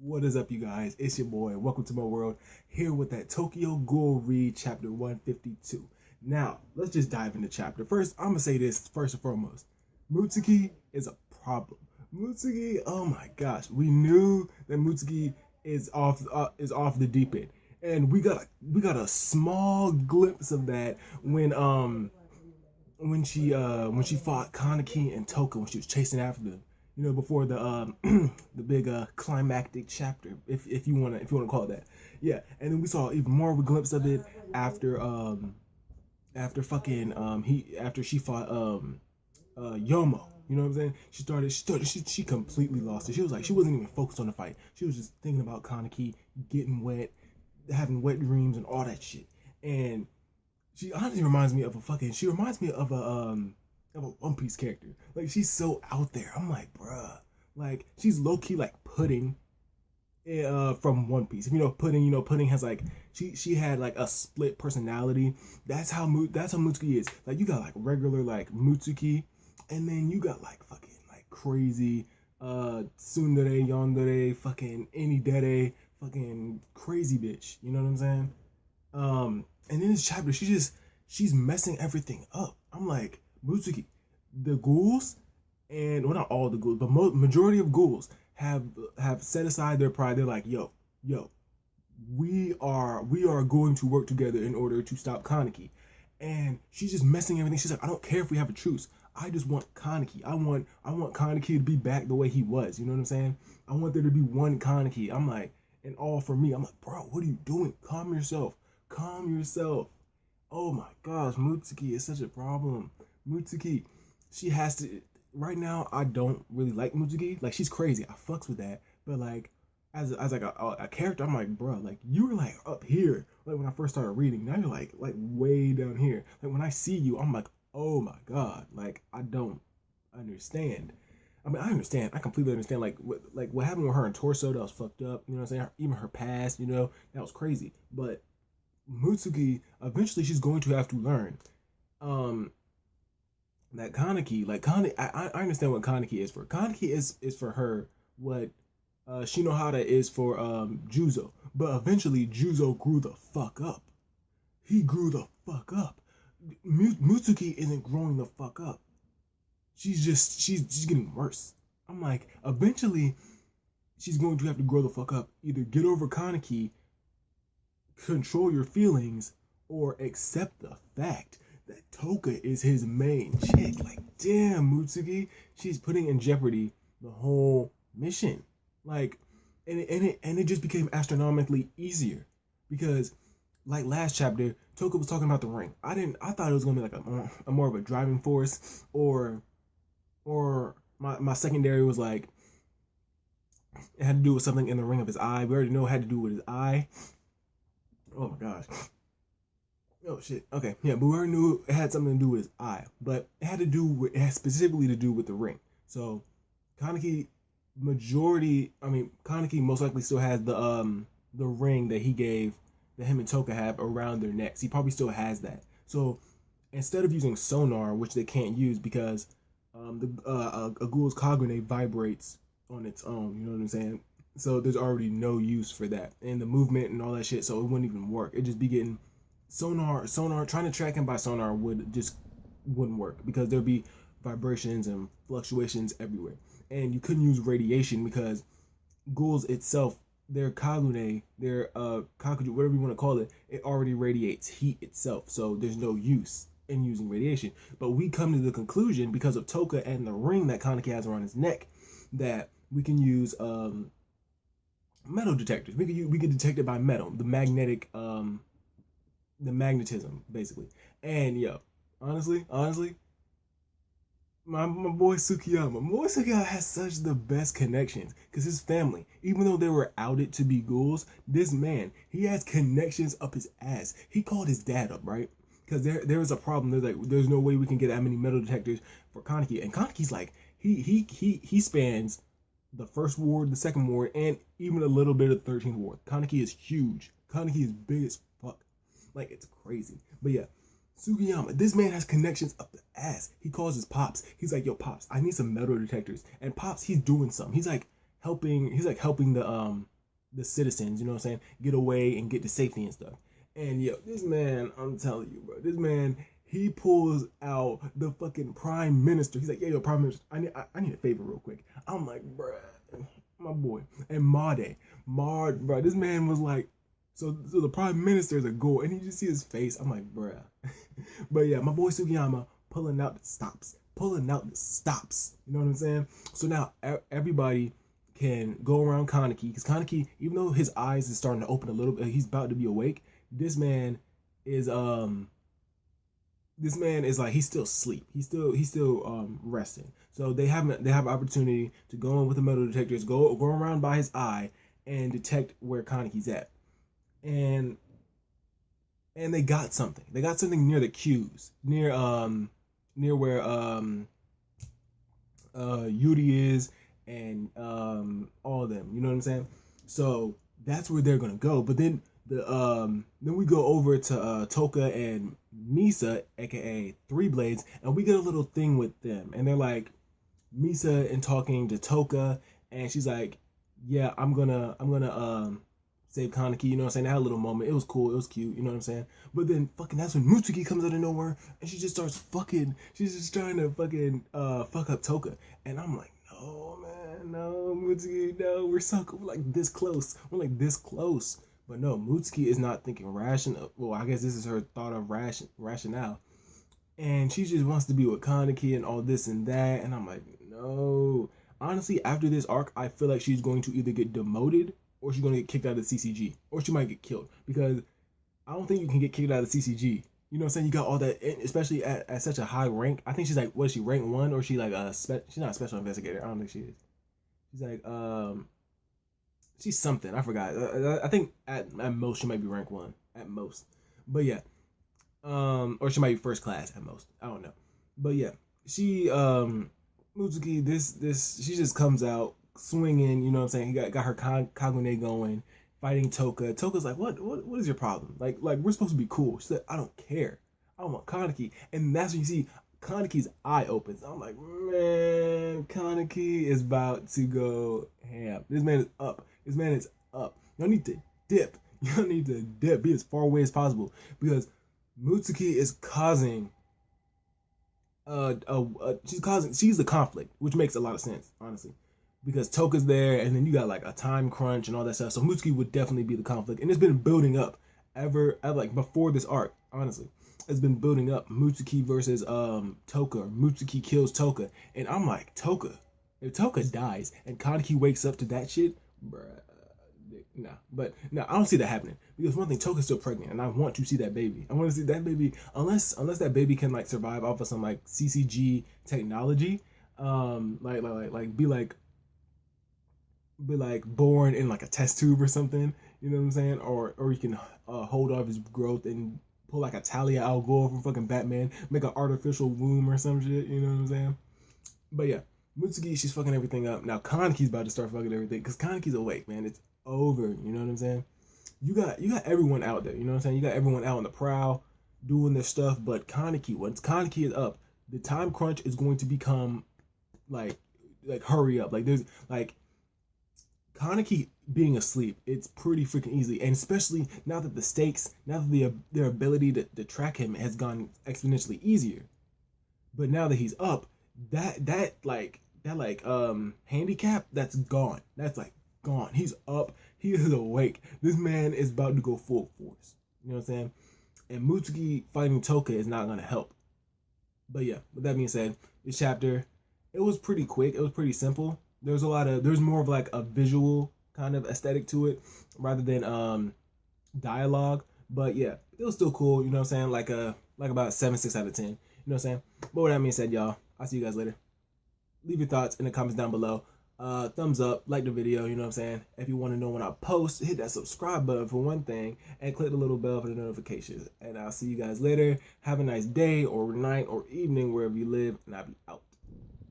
What is up, you guys? It's your boy. Welcome to my world. Here with that Tokyo Ghoul read, chapter 152. Now, let's just dive into chapter. First, I'm gonna say this first and foremost. Mutsuki is a problem. Mutsuki, oh my gosh, we knew that Mutsuki is off the deep end, and we got a small glimpse of that when she fought Kaneki and Toka when she was chasing after them. Before the the big climactic chapter, if you wanna call it that. Yeah, and then we saw even more of a glimpse of it after she fought Yomo. You know what I'm saying? She completely lost it. She was like, she wasn't even focused on the fight. She was just thinking about Kaneki getting wet, having wet dreams and all that shit. And she honestly reminds me of a One Piece character. Like, she's so out there. I'm like, bruh. Like, she's low key like Pudding from One Piece. If you know Pudding, Pudding has like she had like a split personality. That's how Mutsuki is. Like, you got like regular like Mutsuki, and then you got like fucking like crazy tsundere, yandere, fucking Inidere, fucking crazy bitch. You know what I'm saying? And in this chapter, she's messing everything up. I'm like, Mutsuki, the ghouls, and well, not all the ghouls, but majority of ghouls have set aside their pride. They're like, yo, we are going to work together in order to stop Kaneki. And she's just messing everything. She's like, I don't care if we have a truce. I just want Kaneki. I want Kaneki to be back the way he was. You know what I'm saying? I want there to be one Kaneki. I'm like, and all for me. I'm like, bro, what are you doing? Calm yourself. Oh my gosh, Mutsuki is such a problem. Mutsuki, she has to. Right now, I don't really like Mutsuki. Like, she's crazy. I fucks with that. But like, as like a character, I'm like, bro, like, you were like up here. Like, when I first started reading, now you're like way down here. Like, when I see you, I'm like, oh my god. Like, I don't understand. I mean, I understand. I completely understand. Like what happened with her and Torso, that was fucked up. You know what I'm saying? Even her past, that was crazy. But Mutsuki, eventually, she's going to have to learn. That Kaneki, like Kaneki, I understand what Kaneki is for. Kaneki is for her what Shinohara is for Juzo. But eventually Juzo grew the fuck up. He grew the fuck up. Mutsuki isn't growing the fuck up. She's getting worse. I'm like, eventually she's going to have to grow the fuck up. Either get over Kaneki, control your feelings, or accept the fact that Toka is his main chick. Like, damn, Mutsuki, she's putting in jeopardy the whole mission. Like, and it just became astronomically easier because, like last chapter, Toka was talking about the ring. I thought it was gonna be like a more of a driving force, or my secondary was like it had to do with something in the ring of his eye. We already know it had to do with his eye. Oh my gosh. Oh shit. Okay. Yeah, but we already knew it had something to do with his eye. But it had specifically to do with the ring. So Kaneki Kaneki most likely still has the ring that him and Toka have around their necks. He probably still has that. So instead of using sonar, which they can't use because a ghoul's kagune vibrates on its own, you know what I'm saying? So there's already no use for that. And the movement and all that shit, so it wouldn't even work. It'd just be getting sonar, trying to track him by sonar wouldn't work because there'd be vibrations and fluctuations everywhere. And you couldn't use radiation because ghouls itself, their kagune, their kakuju, whatever you want to call it, it already radiates heat itself. So there's no use in using radiation. But we come to the conclusion, because of Toka and the ring that Kaneki has around his neck, that we can use metal detectors. We could detect it by metal, the magnetism, basically. And yo, honestly, my boy Sukiyama has such the best connections because his family, even though they were outed to be ghouls, this man, he has connections up his ass. He called his dad up, right? Because there was a problem. There's no way we can get that many metal detectors for Kaneki, and Kaneki's like he spans the first ward, the second ward, and even a little bit of the 13th ward. Kaneki is huge. Kaneki is big as fuck. Like, it's crazy. But yeah, Sugiyama, this man has connections up the ass. He calls his pops. He's like, yo, pops, I need some metal detectors. And pops, he's doing something. He's like helping the the citizens, you know what I'm saying, get away and get to safety and stuff. And yo, this man, I'm telling you, bro, this man, he pulls out the fucking prime minister. He's like, yeah, yo, prime minister, I need a favor real quick. I'm like, bruh, my boy. And Mard, bro, this man was like, so the prime minister is a ghoul, and you just see his face. I'm like, bruh. But yeah, my boy Sugiyama pulling out the stops. You know what I'm saying? So now everybody can go around Kaneki, because Kaneki, even though his eyes is starting to open a little bit, he's about to be awake. This man is like, he's still asleep. He's still resting. So they have opportunity to go in with the metal detectors, go around by his eye and detect where Kaneki's at. And they got something. They got something near the queues, near where Yuri is, and all of them. You know what I'm saying? So that's where they're gonna go. But then then we go over to Toka and Misa, aka Three Blades, and we get a little thing with them. And they're like, Misa and talking to Toka, and she's like, yeah, I'm gonna save Kaneki, you know what I'm saying? They had a little moment. It was cool, it was cute, you know what I'm saying? But then fucking that's when Mutsuki comes out of nowhere, and she just starts she's just trying to fucking fuck up Toka. And I'm like, no man, no, Mutsuki, no, we're like this close. We're like this close. But no, Mutsuki is not thinking rational. Well, I guess this is her thought of rationale. And she just wants to be with Kaneki and all this and that. And I'm like, no. Honestly, after this arc, I feel like she's going to either get demoted, or she's going to get kicked out of the CCG, or she might get killed, because I don't think you can get kicked out of the CCG. You know what I'm saying? You got all that, especially at such a high rank. I think she's like, what is she, rank 1, or she like she's not a special investigator. I don't think she is. She's like, she's something. I forgot. I think at most she might be rank 1 at most. But yeah, or she might be first class at most. I don't know. But yeah, she Mutsuki, this she just comes out swinging. You know what I'm saying? He got her Kagune going, fighting Toka. Toka's like, what is your problem? Like we're supposed to be cool. She said, I don't care. I want Kaneki. And that's when you see Kaneki's eye opens. I'm like, man, Kaneki is about to go ham. This man is up. Y'all need to dip. Be as far away as possible, because Mutsuki is causing she's the conflict, which makes a lot of sense, honestly, because Toka's there, and then you got like a time crunch and all that stuff. So Mutsuki would definitely be the conflict, and it's been building up ever like before this arc. Honestly, it's been building up. Mutsuki versus Toka. Mutsuki kills Toka, and I'm like, Toka. If Toka dies and Kaneki wakes up to that shit, bruh. Nah, but no, I don't see that happening, because one thing, Toka's still pregnant, and I want to see that baby. I want to see that baby, unless that baby can like survive off of some like CCG technology, be born in like a test tube or something. You know what I'm saying? Or you can hold off his growth and pull like a Talia al Ghul from fucking Batman, make an artificial womb or some shit. You know what I'm saying? But yeah, Mutsuki, she's fucking everything up. Now Kaneki's about to start fucking everything, because Kaneki's awake, man. It's over. You know what I'm saying? You got everyone out there. You know what I'm saying? You got everyone out on the prowl doing their stuff. But Kaneki, once Kaneki is up, the time crunch is going to become like hurry up. Like there's like Kaneki being asleep, it's pretty freaking easy, and especially now that their ability to track him has gone exponentially easier. But now that he's up, that handicap, that's gone. That's like gone. He's up. He is awake. This man is about to go full force. You know what I'm saying? And Mutsuki fighting Toka is not gonna help. But yeah, with that being said, this chapter, it was pretty quick. It was pretty simple. There's more of like a visual kind of aesthetic to it rather than dialogue. But yeah, it was still cool. You know what I'm saying? Like about 7-6 out of 10. You know what I'm saying? But with that being said, y'all, I'll see you guys later. Leave your thoughts in the comments down below. Thumbs up, like the video, you know what I'm saying? If you want to know when I post, hit that subscribe button for one thing, and click the little bell for the notifications. And I'll see you guys later. Have a nice day or night or evening wherever you live, and I'll be out.